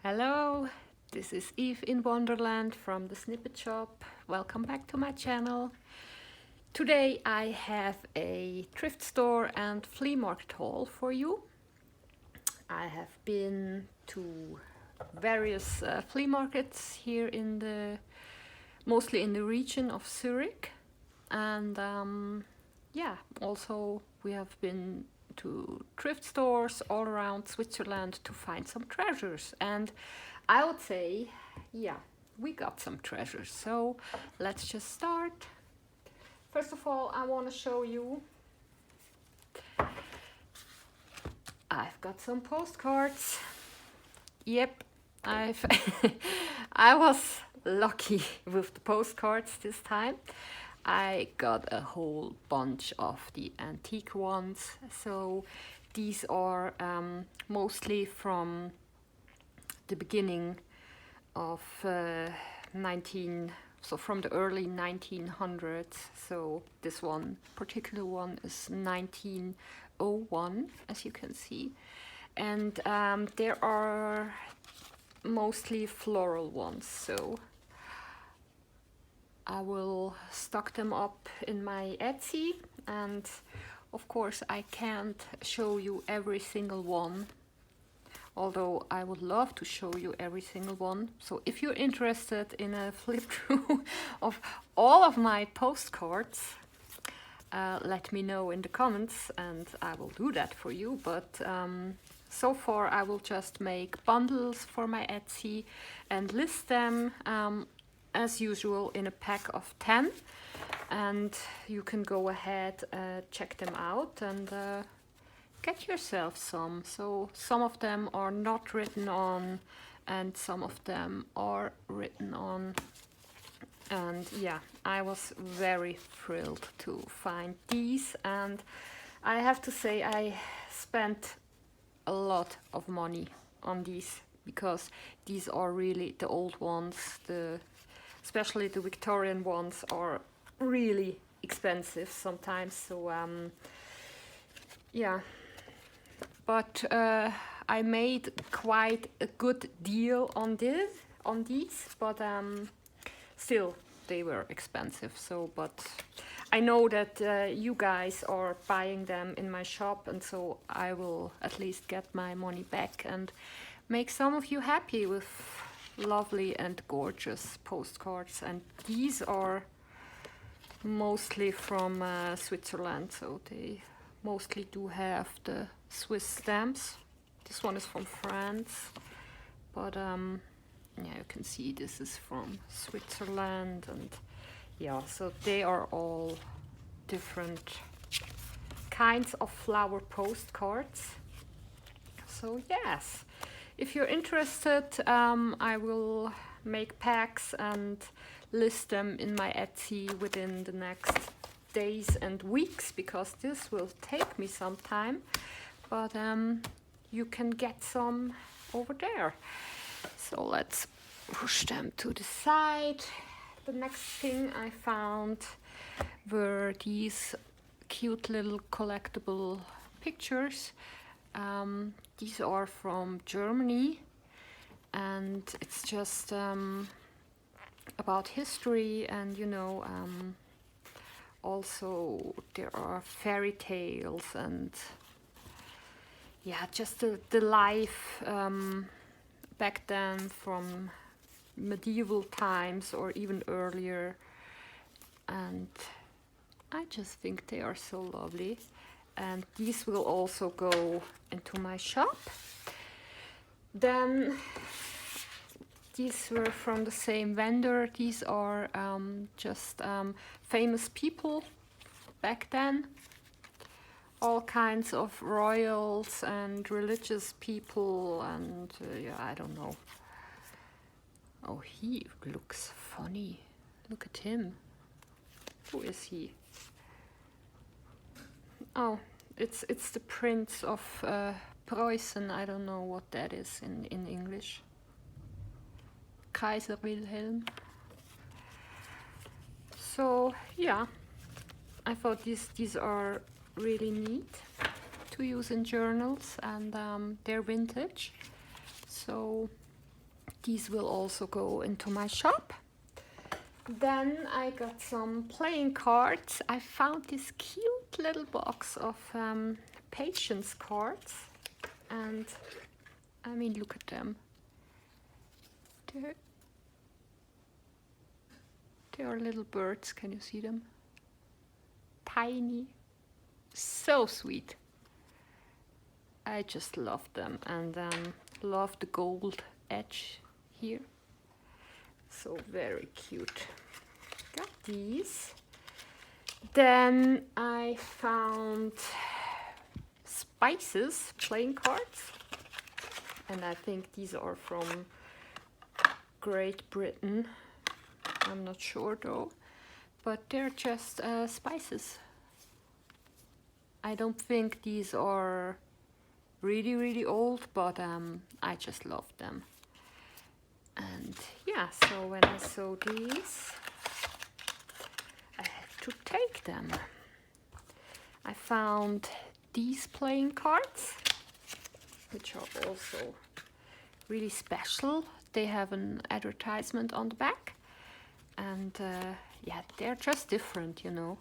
Hello, this is Eve in Wonderland from the Snippet Shop. Welcome back to my channel. Today I have a thrift store and flea market haul for you. I have been to various flea markets here mostly in the region of Zurich, and also we have been to thrift stores all around Switzerland to find some treasures, and I would say, yeah, we got some treasures. So let's just start. First of all, I want to show you, I've got some postcards. Yep, I was lucky with the postcards this time. I got a whole bunch of the antique ones. So these are mostly from the beginning of from the early 1900s. So this particular one is 1901, as you can see. And there are mostly floral ones. So I will stock them up in my Etsy, and of course I can't show you every single one, although I would love to show you every single one. So if you're interested in a flip through of all of my postcards, let me know in the comments and I will do that for you. But so far I will just make bundles for my Etsy and list them as usual in a pack of 10, and you can go ahead, check them out and get yourself some. So some of them are not written on and some of them are written on, and yeah, I was very thrilled to find these, and I have to say I spent a lot of money on these because these are really the old ones. Especially the Victorian ones are really expensive sometimes. So yeah, but I made quite a good deal on these, but still they were expensive. So, but I know that you guys are buying them in my shop, and so I will at least get my money back and make some of you happy with lovely and gorgeous postcards. And these are mostly from Switzerland, so they mostly do have the Swiss stamps. This one is from France, but yeah, you can see this is from Switzerland, and yeah, so they are all different kinds of flower postcards. So yes, if you're interested, I will make packs and list them in my Etsy within the next days and weeks, because this will take me some time, but you can get some over there. So let's push them to the side. The next thing I found were these cute little collectible pictures. These are from Germany, and it's just about history, and also there are fairy tales, and yeah, just the life back then from medieval times or even earlier, and I just think they are so lovely. And these will also go into my shop. Then these were from the same vendor. These are just famous people back then. All kinds of royals and religious people, and yeah, I don't know. Oh, he looks funny. Look at him. Who is he? Oh, it's the Prince of Preußen. I don't know what that is in English. Kaiser Wilhelm. So yeah, I thought these are really neat to use in journals, and they're vintage. So these will also go into my shop. Then I got some playing cards. I found this cute little box of patience cards, and I mean, look at them. They are little birds. Can you see them? Tiny, so sweet. I just love them, and love the gold edge here. So very cute. Got these. Then I found spices playing cards, and I think these are from Great Britain. I'm not sure though, but they're just spices. I don't think these are really old, but I just love them. And yeah, so when I saw these, I had to take them. I found these playing cards, which are also really special. They have an advertisement on the back, and yeah, they're just different, you know.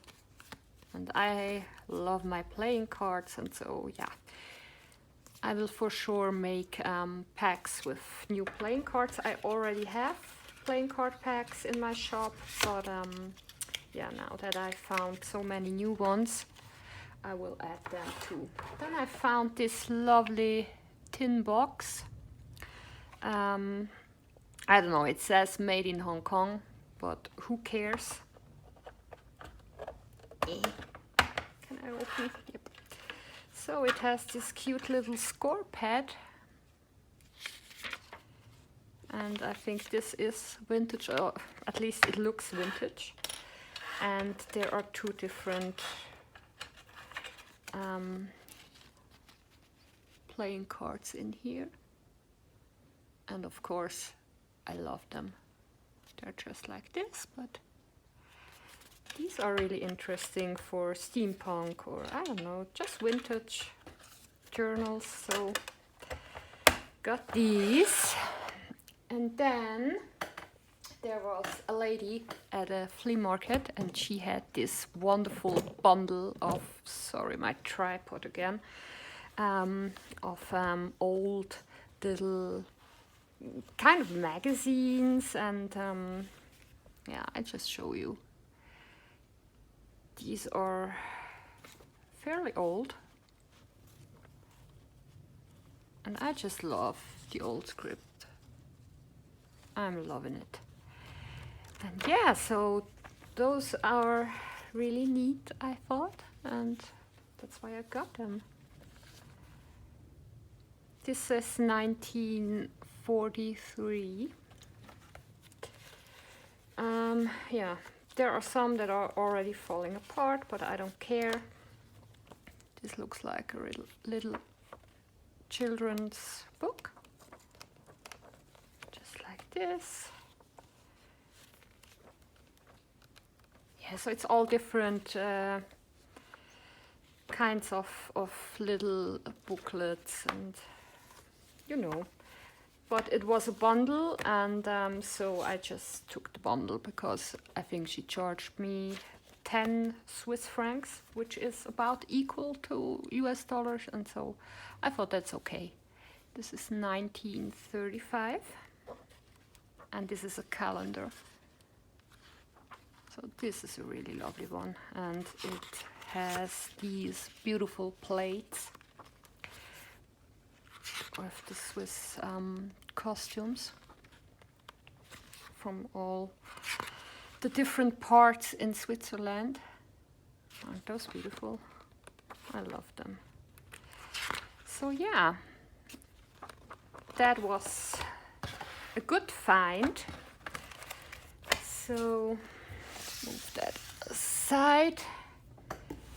And I love my playing cards, and so yeah, I will for sure make packs with new playing cards. I already have playing card packs in my shop, but yeah, now that I found so many new ones, I will add them too. Then I found this lovely tin box. I don't know, it says made in Hong Kong, but who cares? Can I open? Yep. So it has this cute little score pad, and I think this is vintage, or at least it looks vintage. And there are two different playing cards in here, and of course I love them. They're just like this, but these are really interesting for steampunk, or I don't know, just vintage journals. So got these. And then there was a lady at a flea market, and she had this wonderful bundle of, sorry, my tripod again, of old little kind of magazines, and yeah, I just show you. These are fairly old, and I just love the old script. I'm loving it. And yeah, so those are really neat, I thought, and that's why I got them. This says 1943. Yeah, there are some that are already falling apart, but I don't care. This looks like a little children's book, just like this. Yeah, so it's all different kinds of little booklets, and you know. But it was a bundle, and so I just took the bundle because I think she charged me 10 Swiss francs, which is about equal to US dollars, and so I thought that's okay. This is 1935, and this is a calendar. So this is a really lovely one, and it has these beautiful plates of the Swiss costumes from all the different parts in Switzerland. Aren't those beautiful? I love them. So yeah, that was a good find. So move that aside.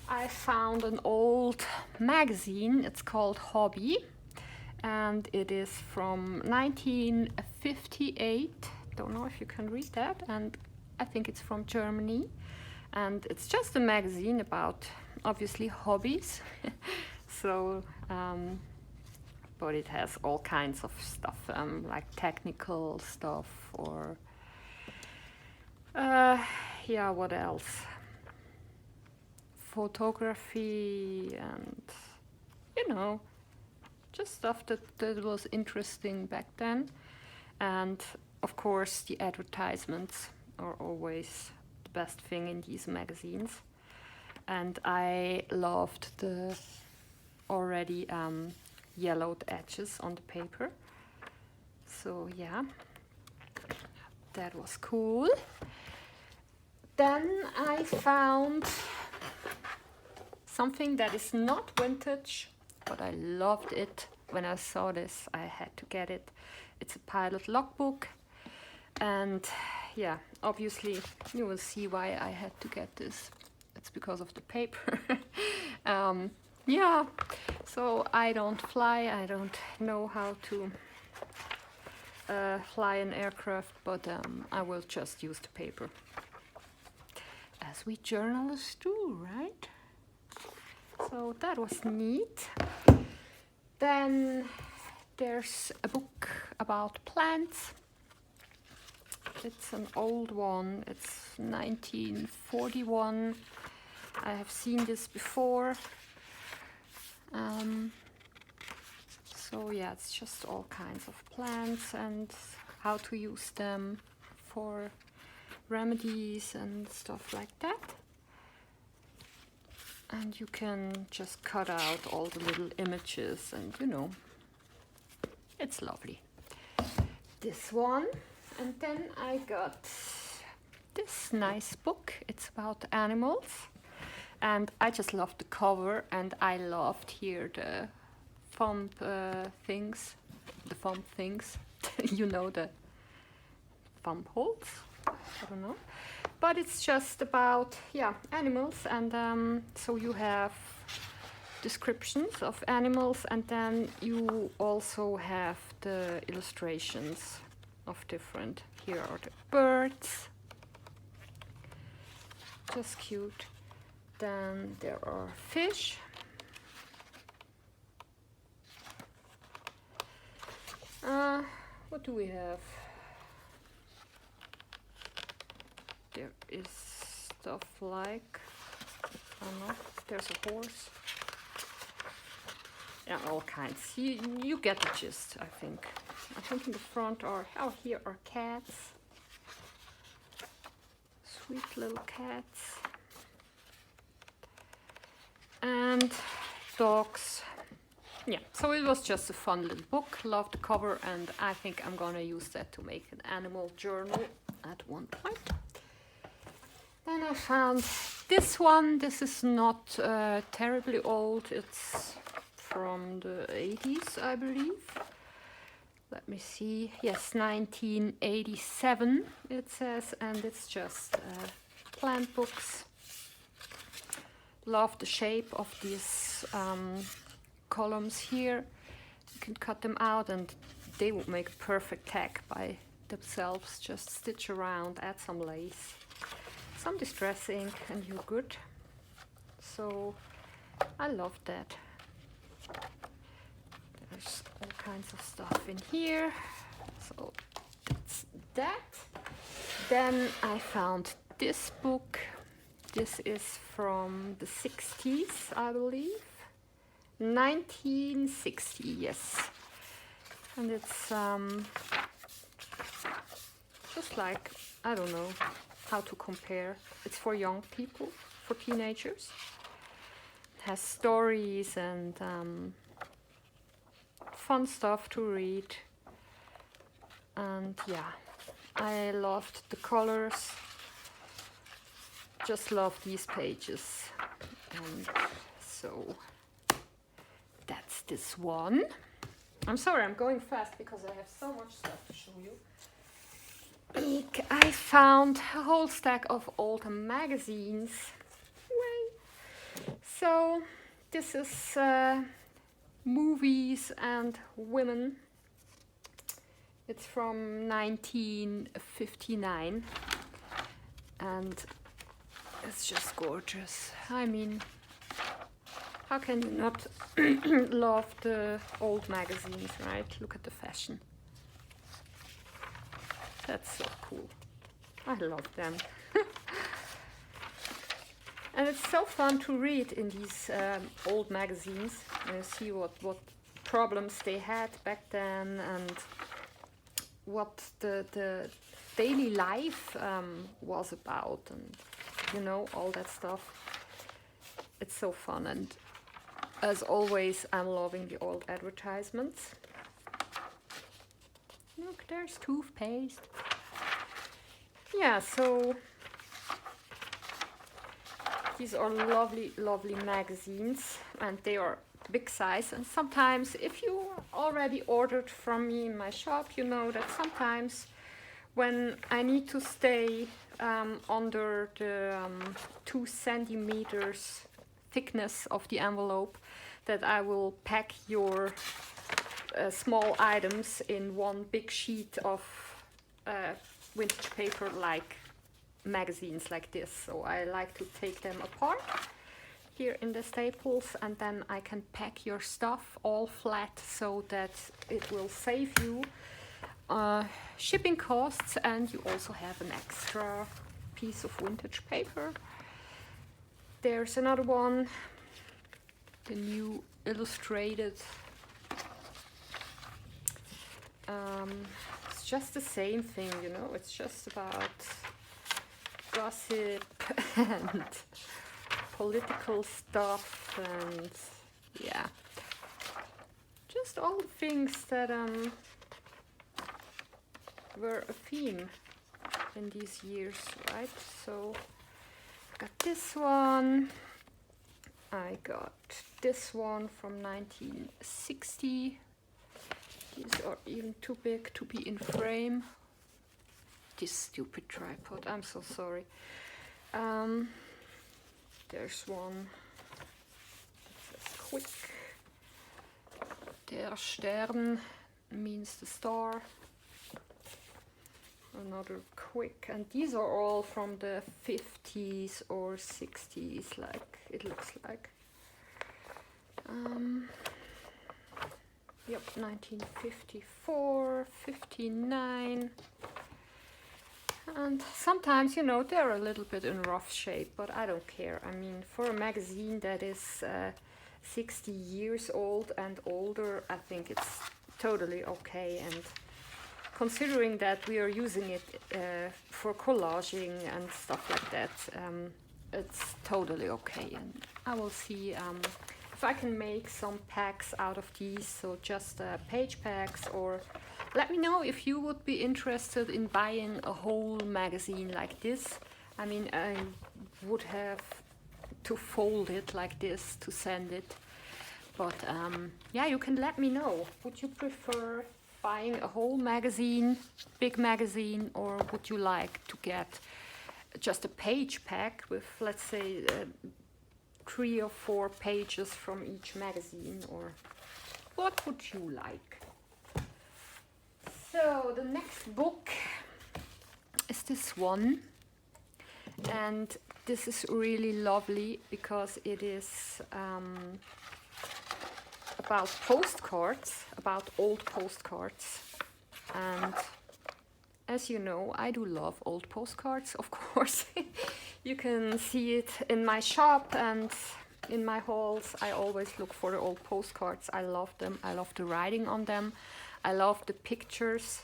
I found an old magazine. It's called Hobby, and it is from 1958. Don't know if you can read that, and I think it's from Germany, and it's just a magazine about obviously hobbies. So but it has all kinds of stuff, like technical stuff or yeah, what else? Photography and, you know, just stuff that was interesting back then. And of course, the advertisements are always the best thing in these magazines. And I loved the already yellowed edges on the paper. So yeah, that was cool. Then I found something that is not vintage, but I loved it. When I saw this, I had to get it. It's a pilot logbook, and yeah, obviously you will see why I had to get this. It's because of the paper. Yeah, so I don't fly, I don't know how to fly an aircraft, but I will just use the paper. As we journalists do, right? So that was neat. Then there's a book about plants. It's an old one. It's 1941. I have seen this before. So yeah, it's just all kinds of plants and how to use them for remedies and stuff like that. And you can just cut out all the little images and, you know, it's lovely. This one. And then I got this nice book. It's about animals. And I just loved the cover, and I loved here the thumb things. The thumb things. You know, the thumb holes. I don't know. But it's just about, yeah, animals. And so you have descriptions of animals, and then you also have the illustrations of different. Here are the birds. Just cute. Then there are fish. What do we have? There is stuff like, I don't know, there's a horse. Yeah, all kinds. You get the gist, I think. I think in the front are, oh, here are cats. Sweet little cats. And dogs. Yeah, so it was just a fun little book. Loved the cover, and I think I'm gonna use that to make an animal journal at one point. Then I found this one. This is not terribly old. It's from the 80s, I believe. Let me see. Yes, 1987 it says, and it's just plant books. Love the shape of these columns here. You can cut them out and they would make a perfect tag by themselves. Just stitch around, add some lace, some distress ink, and you're good. So I love that. There's all kinds of stuff in here. So that's that. Then I found this book. This is from the 60s, I believe. 1960, yes. And it's just like, I don't know how to compare. It's for young people, for teenagers. It has stories and fun stuff to read. And yeah, I loved the colors. Just love these pages. And so that's this one. I'm sorry, I'm going fast because I have so much stuff to show you. I found a whole stack of old magazines. So this is Movies and Women. It's from 1959. And it's just gorgeous. I mean, How can you not love the old magazines, right? Look at the fashion. That's so cool. I love them. And it's so fun to read in these old magazines and see what problems they had back then and what the daily life was about, and you know, all that stuff. It's so fun, and as always, I'm loving the old advertisements. Look, there's toothpaste. Yeah, so these are lovely, lovely magazines, and they are big size. And sometimes, if you already ordered from me in my shop, you know that sometimes when I need to stay under the 2 centimeters thickness of the envelope, that I will pack your small items in one big sheet of vintage paper, like magazines like this. So I like to take them apart here in the Staples, and then I can pack your stuff all flat so that it will save you shipping costs, and you also have an extra piece of vintage paper. There's another one, the new illustrated. It's just the same thing, you know, it's just about gossip and political stuff, and yeah, just all the things that were a theme in these years, right? So I got this one, I got this one from 1960. These are even too big to be in frame. This stupid tripod, I'm so sorry. There's one that says quick. Der Stern means the star. Another quick, and these are all from the 50s or 60s, like it looks like. Yep, 1954, 59. And sometimes, you know, they're a little bit in rough shape, but I don't care. I mean, for a magazine that is 60 years old and older, I think it's totally okay. And considering that we are using it for collaging and stuff like that, it's totally okay. And I will see if I can make some packs out of these, so just page packs, or let me know if you would be interested in buying a whole magazine like this. I mean, I would have to fold it like this to send it, but yeah, you can let me know. Would you prefer buying a whole magazine, big magazine, or would you like to get just a page pack with, let's say, 3 or 4 pages from each magazine, or what would you like? So the next book is this one, and this is really lovely because it is about postcards, about old postcards. And as you know, I do love old postcards, of course. You can see it in my shop and in my hauls. I always look for the old postcards. I love them. I love the writing on them. I love the pictures.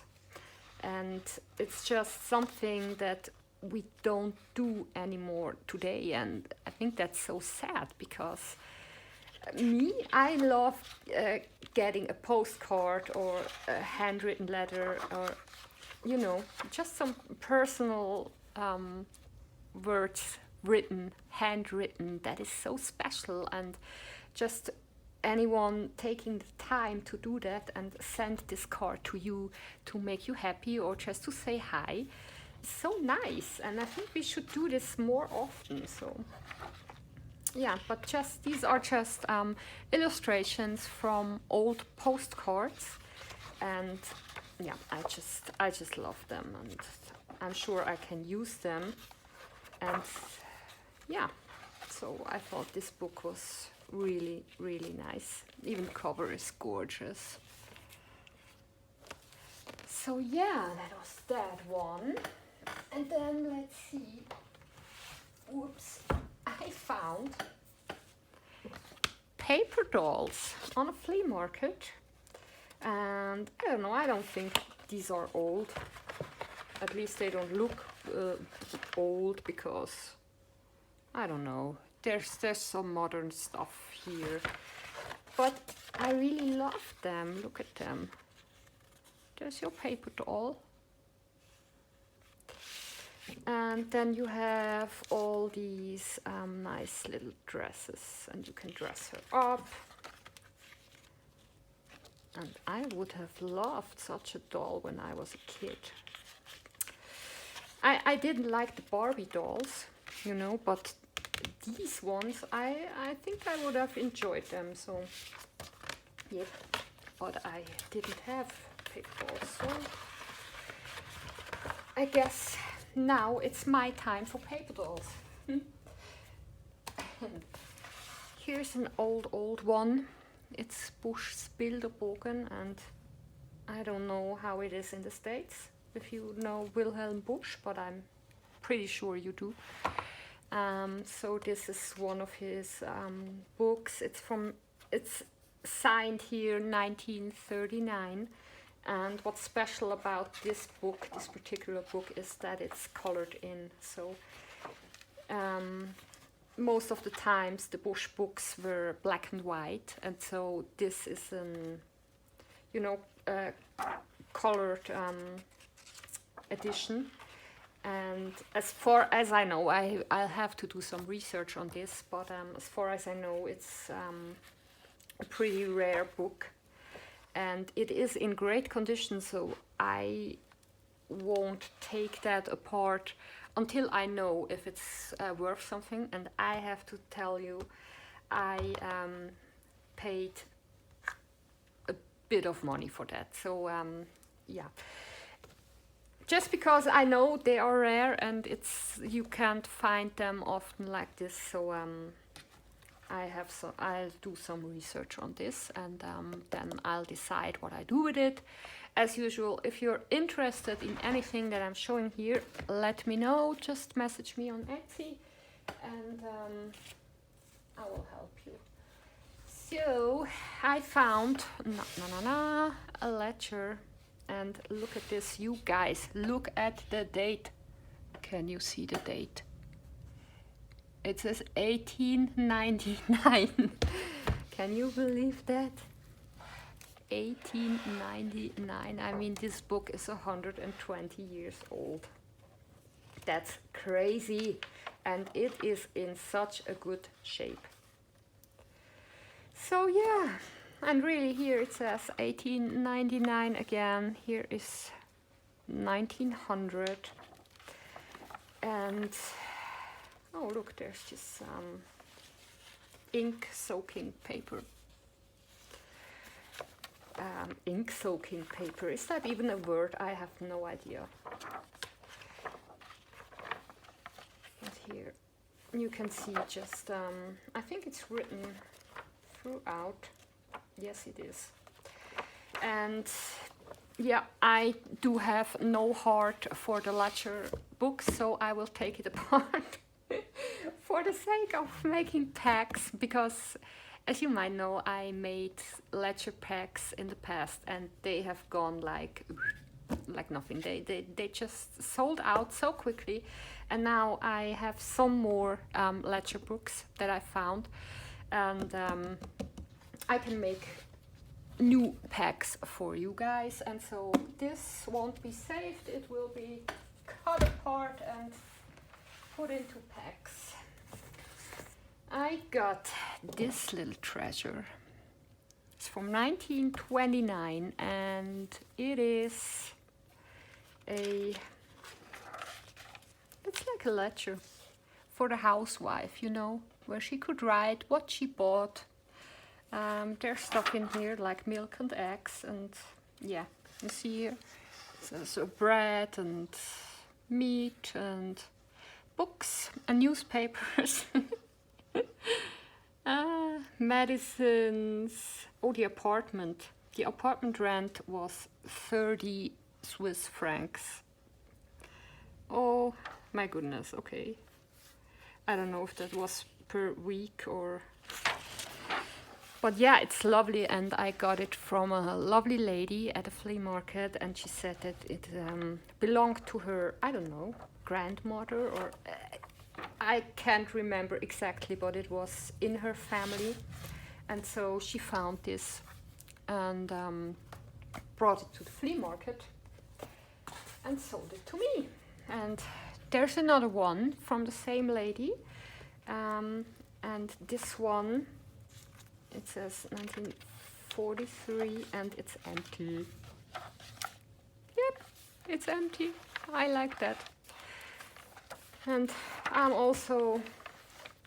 And it's just something that we don't do anymore today. And I think that's so sad, because I love getting a postcard or a handwritten letter, or, you know, just some personal words written, handwritten, that is so special. And just anyone taking the time to do that and send this card to you to make you happy or just to say hi, so nice. And I think we should do this more often. So yeah, but just these are just illustrations from old postcards, and yeah, I just love them, and I'm sure I can use them. And yeah, so I thought this book was really, really nice. Even cover is gorgeous. So yeah, that was that one. And then let's see. Whoops, I found paper dolls on a flea market. And I don't know, I don't think these are old. At least they don't look old, because I don't know, there's some modern stuff here. But I really love them. Look at them. There's your paper doll. And then you have all these nice little dresses, and you can dress her up. And I would have loved such a doll when I was a kid. I didn't like the Barbie dolls, you know, but these ones, I think I would have enjoyed them. So, yep. But I didn't have paper dolls, so I guess now it's my time for paper dolls. Here's an old one. It's Busch's Bilderbogen, and I don't know how it is in the States, if you know Wilhelm Busch, but I'm pretty sure you do. So this is one of his books. It's signed here 1939. And what's special about this book, this particular book, is that it's colored in. So most of the times the Busch books were black and white, and so this is an, you know, colored edition. And as far as I know, I'll have to do some research on this, but as far as I know, it's a pretty rare book. And it is in great condition, so I won't take that apart until I know if it's worth something. And I have to tell you, I paid a bit of money for that. So yeah, just because I know they are rare and you can't find them often like this. So I'll do some research on this, and then I'll decide what I do with it. As usual, if you're interested in anything that I'm showing here, let me know. Just message me on Etsy, and I will help you. So I found a ledger, and look at this, you guys. Look at the date. Can you see the date? It says 1899. Can you believe that? 1899. I mean, this book is 120 years old. That's crazy. And it is in such a good shape. So yeah, and really here it says 1899 again. Here is 1900. And oh, look, there's just some ink soaking paper. Ink soaking paper, is that even a word? I have no idea. And here you can see just, I think it's written throughout. Yes, it is. And yeah, I do have no heart for the ledger book, so I will take it apart for the sake of making packs, because as you might know, I made ledger packs in the past and they have gone like nothing. They just sold out so quickly, and now I have some more ledger books that I found, and I can make new packs for you guys. And so this won't be saved, it will be cut apart and put into packs. I got this little treasure. It's from 1929, and it is it's like a ledger for the housewife, you know, where she could write what she bought. There's stuff in here like milk and eggs, and yeah, you see here, so bread and meat and books and newspapers. Medicines. Oh, the apartment. The apartment rent was 30 Swiss francs. Oh my goodness, okay. I don't know if that was per week or... But yeah, it's lovely, and I got it from a lovely lady at a flea market, and she said that it belonged to her, I don't know, grandmother, or I can't remember exactly, but it was in her family. And so she found this and brought it to the flea market and sold it to me. And there's another one from the same lady, and this one, it says 1943, and it's empty. Yep, it's empty. I like that. And I'm also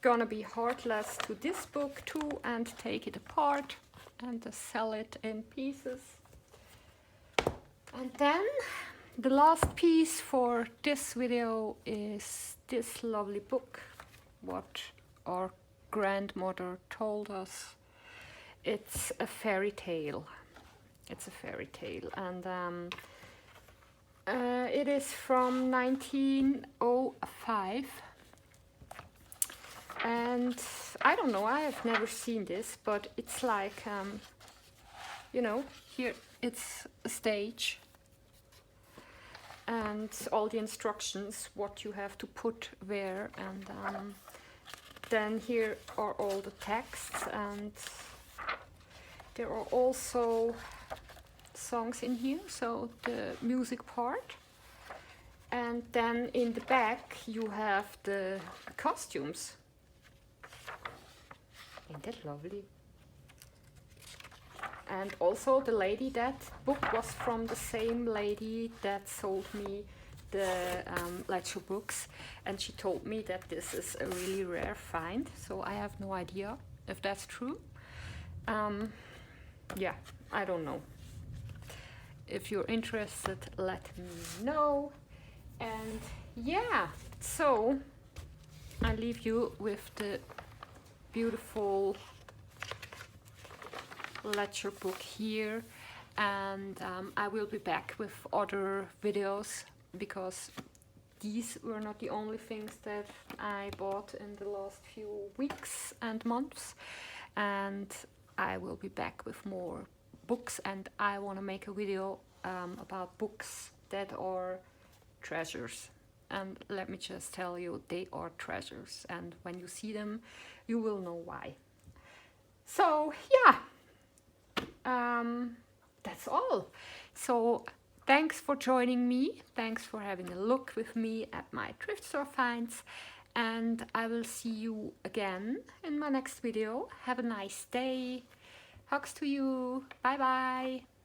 gonna be heartless to this book too and take it apart and sell it in pieces. And then the last piece for this video is this lovely book, what our grandmother told us. It's a fairy tale. It's a fairy tale, and it is from 1905. And I don't know, I have never seen this, but it's like, you know, here it's a stage and all the instructions, what you have to put where, and then here are all the texts, and there are also songs in here, so the music part. And then in the back you have the costumes. Ain't that lovely? And also the lady, that book was from the same lady that sold me the lecture books, and she told me that this is a really rare find, so I have no idea if that's true. Yeah, I don't know. If you're interested, let me know. And yeah, so I leave you with the beautiful lecture book here, and I will be back with other videos, because these were not the only things that I bought in the last few weeks and months, and I will be back with more books, and I want to make a video about books that are treasures. And let me just tell you, they are treasures, and when you see them you will know why. So yeah, that's all. So thanks for joining me, thanks for having a look with me at my thrift store finds, and I will see you again in my next video. Have a nice day. Hugs to you. Bye bye.